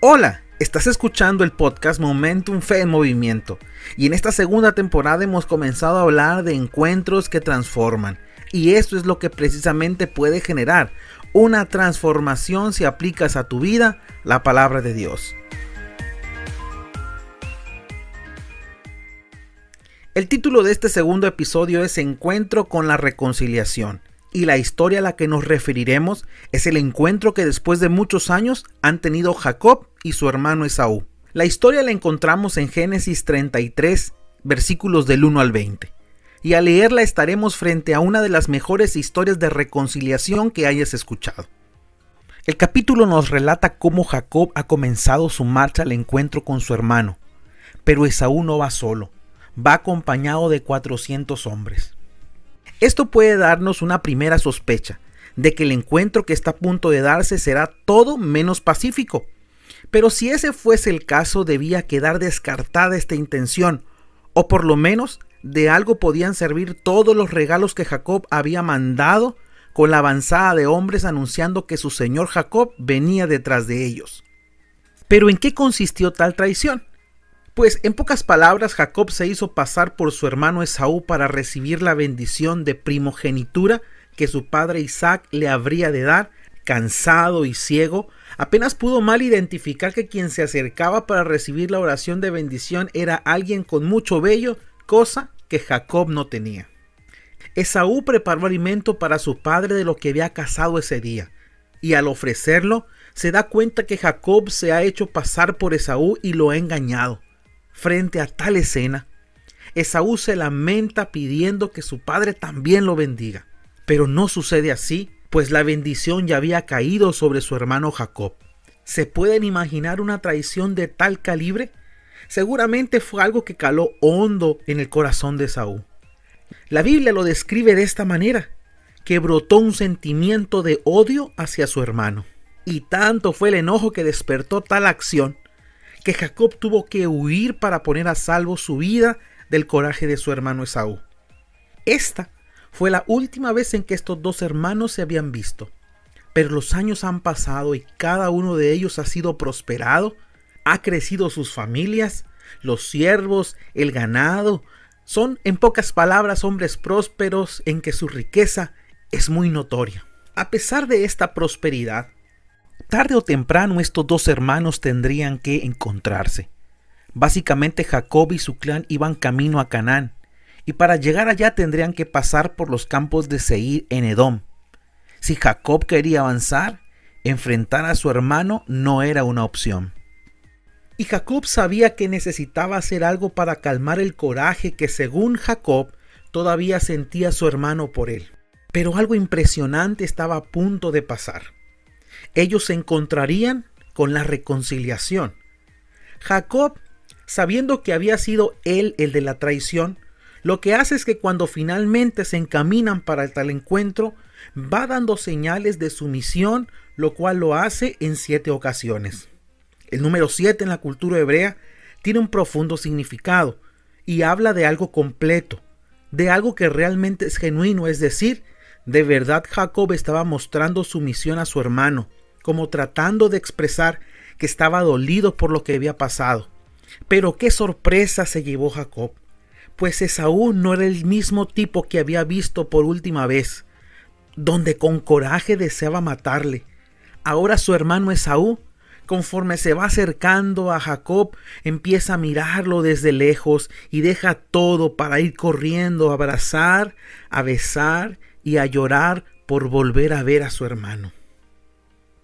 Hola, estás escuchando el podcast Momentum Fe en Movimiento y en esta segunda temporada hemos comenzado a hablar de encuentros que transforman y esto es lo que precisamente puede generar una transformación si aplicas a tu vida la palabra de Dios. El título de este segundo episodio es Encuentro con la reconciliación. Y la historia a la que nos referiremos es el encuentro que después de muchos años han tenido Jacob y su hermano Esaú. La historia la encontramos en Génesis 33, versículos del 1 al 20. Y al leerla estaremos frente a una de las mejores historias de reconciliación que hayas escuchado. El capítulo nos relata cómo Jacob ha comenzado su marcha al encuentro con su hermano. Pero Esaú no va solo, va acompañado de 400 hombres. Esto puede darnos una primera sospecha de que el encuentro que está a punto de darse será todo menos pacífico. Pero si ese fuese el caso, debía quedar descartada esta intención, o por lo menos de algo podían servir todos los regalos que Jacob había mandado con la avanzada de hombres anunciando que su señor Jacob venía detrás de ellos. ¿Pero en qué consistió tal traición? Pues en pocas palabras, Jacob se hizo pasar por su hermano Esaú para recibir la bendición de primogenitura que su padre Isaac le habría de dar. Cansado y ciego, apenas pudo mal identificar que quien se acercaba para recibir la oración de bendición era alguien con mucho vello, cosa que Jacob no tenía. Esaú preparó alimento para su padre de lo que había cazado ese día, y al ofrecerlo, se da cuenta que Jacob se ha hecho pasar por Esaú y lo ha engañado. Frente a tal escena, Esaú se lamenta pidiendo que su padre también lo bendiga. Pero no sucede así, pues la bendición ya había caído sobre su hermano Jacob. ¿Se pueden imaginar una traición de tal calibre? Seguramente fue algo que caló hondo en el corazón de Esaú. La Biblia lo describe de esta manera, que brotó un sentimiento de odio hacia su hermano. Y tanto fue el enojo que despertó tal acción, que Jacob tuvo que huir para poner a salvo su vida del coraje de su hermano Esaú. Esta fue la última vez en que estos dos hermanos se habían visto. Pero los años han pasado y cada uno de ellos ha sido prosperado, ha crecido sus familias, los siervos, el ganado. Son, en pocas palabras, hombres prósperos en que su riqueza es muy notoria. A pesar de esta prosperidad, tarde o temprano estos dos hermanos tendrían que encontrarse. Básicamente Jacob y su clan iban camino a Canaán, y para llegar allá tendrían que pasar por los campos de Seir en Edom. Si Jacob quería avanzar, enfrentar a su hermano no era una opción. Y Jacob sabía que necesitaba hacer algo para calmar el coraje que según Jacob todavía sentía su hermano por él. Pero algo impresionante estaba a punto de pasar. Ellos se encontrarían con la reconciliación. Jacob, sabiendo que había sido él el de la traición, lo que hace es que cuando finalmente se encaminan para tal encuentro, va dando señales de sumisión, lo cual lo hace en 7 ocasiones. El número 7 en la cultura hebrea tiene un profundo significado y habla de algo completo, de algo que realmente es genuino, es decir, de verdad Jacob estaba mostrando sumisión a su hermano, como tratando de expresar que estaba dolido por lo que había pasado. Pero qué sorpresa se llevó Jacob, pues Esaú no era el mismo tipo que había visto por última vez, donde con coraje deseaba matarle. Ahora su hermano Esaú, conforme se va acercando a Jacob, empieza a mirarlo desde lejos y deja todo para ir corriendo a abrazar, a besar y a llorar por volver a ver a su hermano.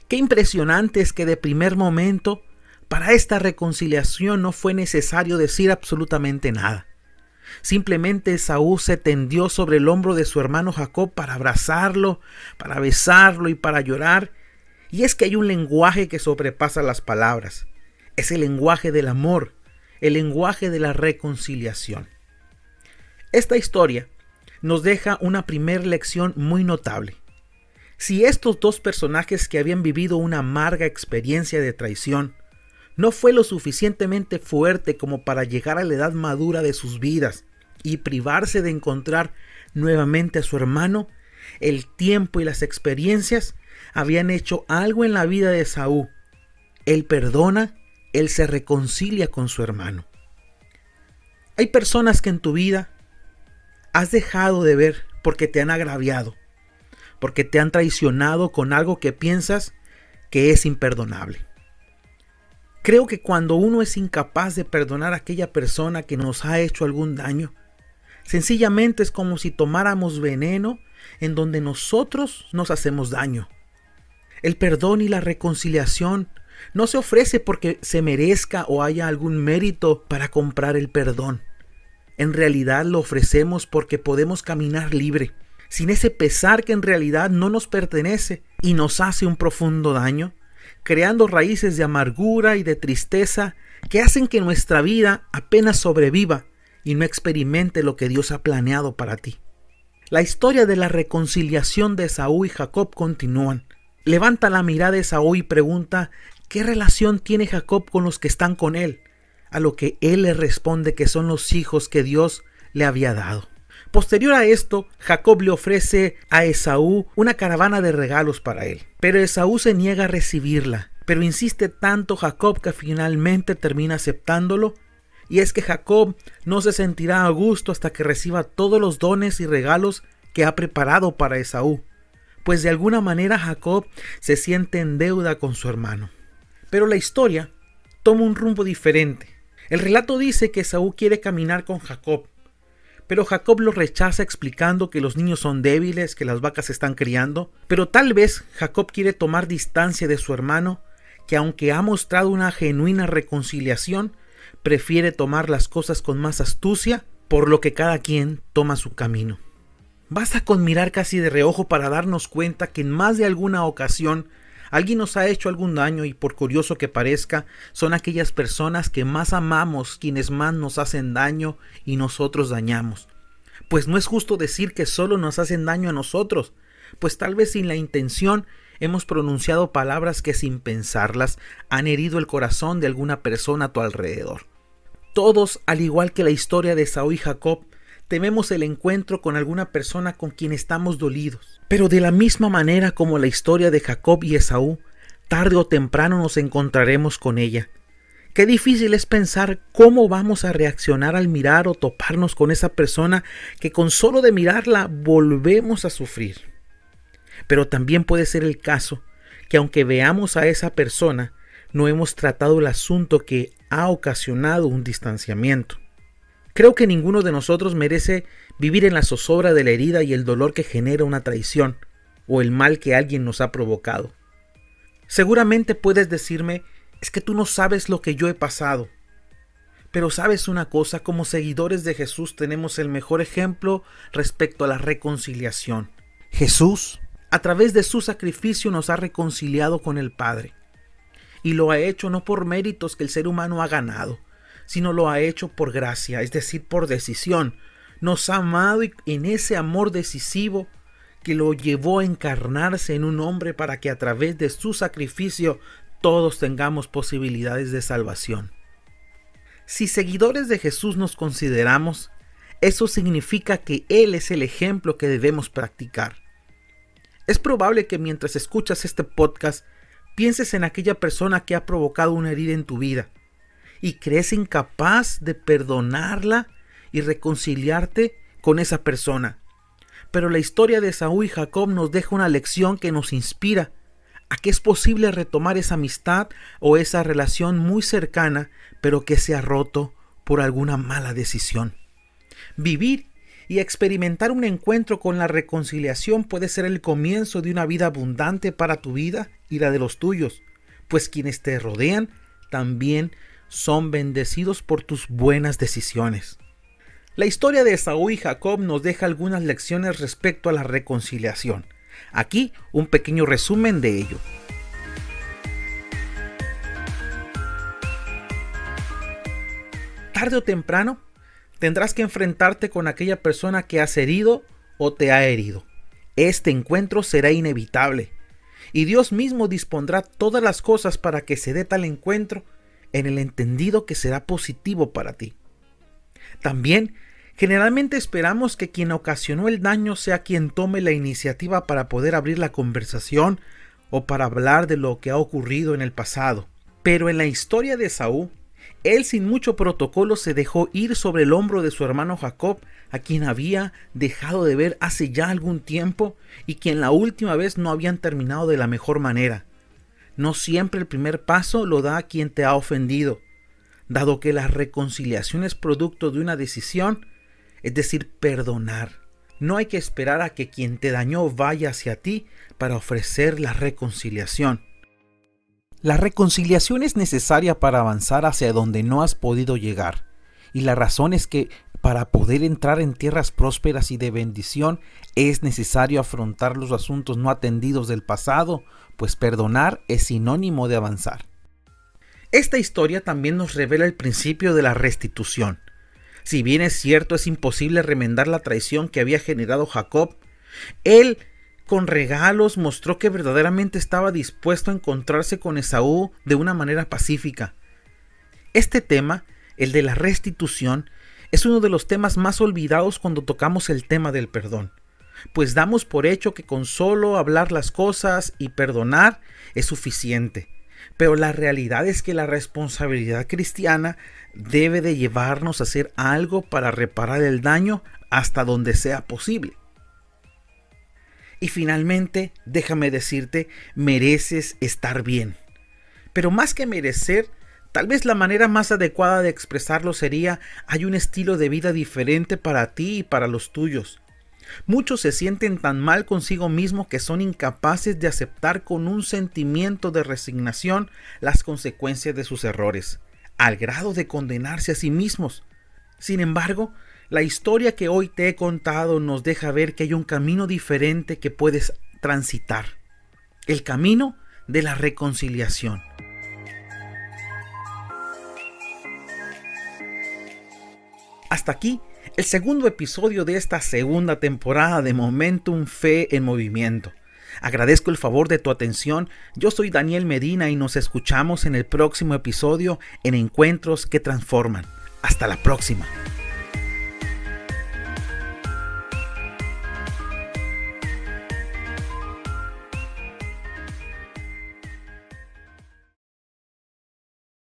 Qué impresionante es que de primer momento, para esta reconciliación no fue necesario decir absolutamente nada. Simplemente Esaú se tendió sobre el hombro de su hermano Jacob para abrazarlo, para besarlo y para llorar. Y es que hay un lenguaje que sobrepasa las palabras. Es el lenguaje del amor, el lenguaje de la reconciliación. Esta historia nos deja una primera lección muy notable. Si estos dos personajes que habían vivido una amarga experiencia de traición no fue lo suficientemente fuerte como para llegar a la edad madura de sus vidas y privarse de encontrar nuevamente a su hermano, el tiempo y las experiencias habían hecho algo en la vida de Esaú él perdona, él se reconcilia con su hermano. Hay personas que en tu vida has dejado de ver porque te han agraviado, porque te han traicionado con algo que piensas que es imperdonable. Creo que cuando uno es incapaz de perdonar a aquella persona que nos ha hecho algún daño, sencillamente es como si tomáramos veneno en donde nosotros nos hacemos daño. El perdón y la reconciliación no se ofrece porque se merezca o haya algún mérito para comprar el perdón. En realidad lo ofrecemos porque podemos caminar libre, sin ese pesar que en realidad no nos pertenece y nos hace un profundo daño, creando raíces de amargura y de tristeza que hacen que nuestra vida apenas sobreviva y no experimente lo que Dios ha planeado para ti. La historia de la reconciliación de Esaú y Jacob continúan. Levanta la mirada de Esaú y pregunta ¿qué relación tiene Jacob con los que están con él? A lo que él le responde que son los hijos que Dios le había dado. Posterior a esto, Jacob le ofrece a Esaú una caravana de regalos para él. Pero Esaú se niega a recibirla. Pero insiste tanto Jacob que finalmente termina aceptándolo. Y es que Jacob no se sentirá a gusto hasta que reciba todos los dones y regalos que ha preparado para Esaú. Pues de alguna manera Jacob se siente en deuda con su hermano. Pero la historia toma un rumbo diferente. El relato dice que Esaú quiere caminar con Jacob, pero Jacob lo rechaza explicando que los niños son débiles, que las vacas se están criando. Pero tal vez Jacob quiere tomar distancia de su hermano, que aunque ha mostrado una genuina reconciliación, prefiere tomar las cosas con más astucia, por lo que cada quien toma su camino. Basta con mirar casi de reojo para darnos cuenta que en más de alguna ocasión alguien nos ha hecho algún daño y por curioso que parezca, son aquellas personas que más amamos quienes más nos hacen daño y nosotros dañamos. Pues no es justo decir que solo nos hacen daño a nosotros, pues tal vez sin la intención hemos pronunciado palabras que sin pensarlas han herido el corazón de alguna persona a tu alrededor. Todos, al igual que la historia de Esaú y Jacob, tememos el encuentro con alguna persona con quien estamos dolidos. Pero de la misma manera como la historia de Jacob y Esaú, tarde o temprano nos encontraremos con ella. Qué difícil es pensar cómo vamos a reaccionar al mirar o toparnos con esa persona que con solo de mirarla volvemos a sufrir. Pero también puede ser el caso que aunque veamos a esa persona, no hemos tratado el asunto que ha ocasionado un distanciamiento. Creo que ninguno de nosotros merece vivir en la zozobra de la herida y el dolor que genera una traición o el mal que alguien nos ha provocado. Seguramente puedes decirme, es que tú no sabes lo que yo he pasado. Pero sabes una cosa, como seguidores de Jesús tenemos el mejor ejemplo respecto a la reconciliación. Jesús, a través de su sacrificio, nos ha reconciliado con el Padre. Y lo ha hecho no por méritos que el ser humano ha ganado, sino lo ha hecho por gracia, es decir, por decisión. Nos ha amado y en ese amor decisivo que lo llevó a encarnarse en un hombre para que a través de su sacrificio todos tengamos posibilidades de salvación. Si seguidores de Jesús nos consideramos, eso significa que Él es el ejemplo que debemos practicar. Es probable que mientras escuchas este podcast pienses en aquella persona que ha provocado una herida en tu vida y crees incapaz de perdonarla y reconciliarte con esa persona. Pero la historia de Esaú y Jacob nos deja una lección que nos inspira a que es posible retomar esa amistad o esa relación muy cercana, pero que se ha roto por alguna mala decisión. Vivir y experimentar un encuentro con la reconciliación puede ser el comienzo de una vida abundante para tu vida y la de los tuyos, pues quienes te rodean también son bendecidos por tus buenas decisiones. La historia de Esaú y Jacob nos deja algunas lecciones respecto a la reconciliación. Aquí un pequeño resumen de ello. Tarde o temprano tendrás que enfrentarte con aquella persona que has herido o te ha herido. Este encuentro será inevitable y Dios mismo dispondrá todas las cosas para que se dé tal encuentro en el entendido que será positivo para ti. También, generalmente esperamos que quien ocasionó el daño sea quien tome la iniciativa para poder abrir la conversación o para hablar de lo que ha ocurrido en el pasado. Pero en la historia de Esaú, él sin mucho protocolo se dejó ir sobre el hombro de su hermano Jacob, a quien había dejado de ver hace ya algún tiempo y quien la última vez no habían terminado de la mejor manera. No siempre el primer paso lo da quien te ha ofendido, dado que la reconciliación es producto de una decisión, es decir, perdonar. No hay que esperar a que quien te dañó vaya hacia ti para ofrecer la reconciliación. La reconciliación es necesaria para avanzar hacia donde no has podido llegar, y la razón es que para poder entrar en tierras prósperas y de bendición es necesario afrontar los asuntos no atendidos del pasado, pues perdonar es sinónimo de avanzar. Esta historia también nos revela el principio de la restitución. Si bien es cierto, es imposible remendar la traición que había generado Jacob, él con regalos mostró que verdaderamente estaba dispuesto a encontrarse con Esaú de una manera pacífica. Este tema, el de la restitución, es uno de los temas más olvidados cuando tocamos el tema del perdón, pues damos por hecho que con solo hablar las cosas y perdonar es suficiente. Pero la realidad es que la responsabilidad cristiana debe de llevarnos a hacer algo para reparar el daño hasta donde sea posible. Y finalmente, déjame decirte, mereces estar bien. Pero más que merecer, tal vez la manera más adecuada de expresarlo sería: hay un estilo de vida diferente para ti y para los tuyos. Muchos se sienten tan mal consigo mismos que son incapaces de aceptar con un sentimiento de resignación las consecuencias de sus errores, al grado de condenarse a sí mismos. Sin embargo, la historia que hoy te he contado nos deja ver que hay un camino diferente que puedes transitar: el camino de la reconciliación. Hasta aquí el segundo episodio de esta segunda temporada de Momentum Fe en Movimiento. Agradezco el favor de tu atención. Yo soy Daniel Medina y nos escuchamos en el próximo episodio en Encuentros que Transforman. Hasta la próxima.